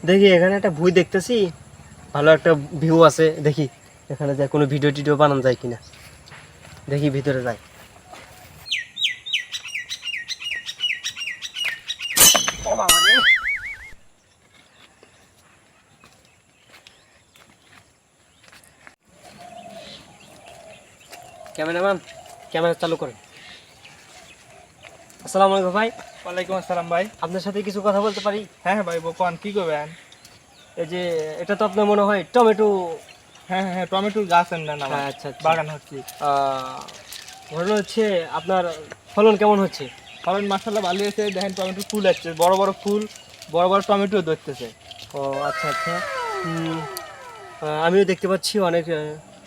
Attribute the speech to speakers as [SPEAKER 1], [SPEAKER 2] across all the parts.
[SPEAKER 1] দেখি এখানে একটা ভুঁই দেখতেছি, ভালো একটা ভিউ আছে, দেখি এখানে যায় কোনো ভিডিও টিডিও বানানো যায় কিনা, দেখি ভিতরে যাই। ও বাবা রে! ক্যামেরাম্যান, ক্যামেরা চালু করেন। আসসালামু আলাইকুম ভাই।
[SPEAKER 2] ওয়ালাইকুম আসসালাম ভাই।
[SPEAKER 1] আপনার সাথে কিছু কথা বলতে পারি?
[SPEAKER 2] হ্যাঁ হ্যাঁ ভাই, কোন কি করবেন?
[SPEAKER 1] এই যে এটা তো আপনার মনে হয় টমেটো।
[SPEAKER 2] হ্যাঁ হ্যাঁ হ্যাঁ, টমেটোর গাছ আনলেন আমার।
[SPEAKER 1] হ্যাঁ, আচ্ছা আচ্ছা।
[SPEAKER 2] বাগান হচ্ছে।
[SPEAKER 1] ঘটনা হচ্ছে আপনার ফলন কেমন হচ্ছে?
[SPEAKER 2] ফলন মাশাআল্লাহ ভালো হয়েছে। দেখেন টমেটোর ফুল আসছে, বড় বড় ফুল, বড় বড় টমেটো ধরতেছে।
[SPEAKER 1] ও আচ্ছা আচ্ছা। আমিও দেখতে পাচ্ছি অনেক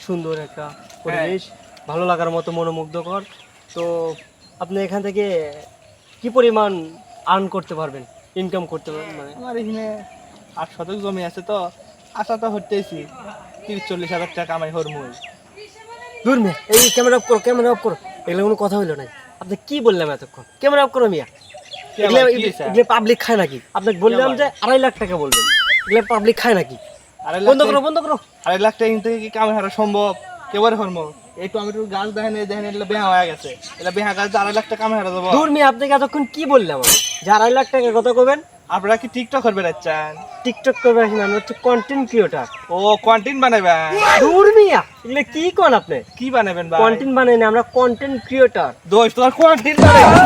[SPEAKER 1] সুন্দর একটা পরিবেশ, ভালো লাগার মতো, মনোমুগ্ধকর। তো আপনি এখান থেকে কি পরিমাণ আর্ন করতে পারবেন, ইনকাম করতে পারবেন মানে?
[SPEAKER 2] আমার এখানে 8 শতক জমি আছে, তো আশা তো হতেছি 30-40 হাজার টাকা কামাই হরমুই।
[SPEAKER 1] দূর মিয়া, এই ক্যামেরা অফ করো, ক্যামেরা অফ করো। এগুলো কোনো কথা হইলো না। আপনি কি বললাম এতক্ষণ? ক্যামেরা অফ করো মিয়া। এগুলো পাবলিক খায় নাকি? আপনাকে বললাম যে 2.5 লাখ টাকা বলবেন, এগুলো পাবলিক খায় নাকি? বন্ধ করো, বন্ধ করো।
[SPEAKER 2] 2.5 লাখ টাকা থেকে কি কামাই হারা সম্ভব? কেবারে হরমো? এই টমেটোর গাছ দেখেন, এই দেখেন এগুলো বেহা হয়ে গেছে। এটা বেহা গাছ 2.5 লাখ টাকা কামাই হারা যাবো?
[SPEAKER 1] দূর মিয়া, আপনাকে এতক্ষণ কি বললাম আমি? যে 2.5 লাখ টাকা কত করবেন?
[SPEAKER 2] আপনারা কি টিকটক করবে চান?
[SPEAKER 1] টিকটক করবে আসেন, আমরা হচ্ছে কন্টেন্ট ক্রিয়েটর।
[SPEAKER 2] ও কন্টেন্ট বানাবেন?
[SPEAKER 1] দূর মিয়া, এগুলো কি কোন আপনি?
[SPEAKER 2] কি বানাবেন ভাই?
[SPEAKER 1] কন্টেন্ট বানাই না, আমরা কন্টেন্ট ক্রিয়েটর।
[SPEAKER 2] দোস্ত তোমার কন্টেন্ট বানাবেন?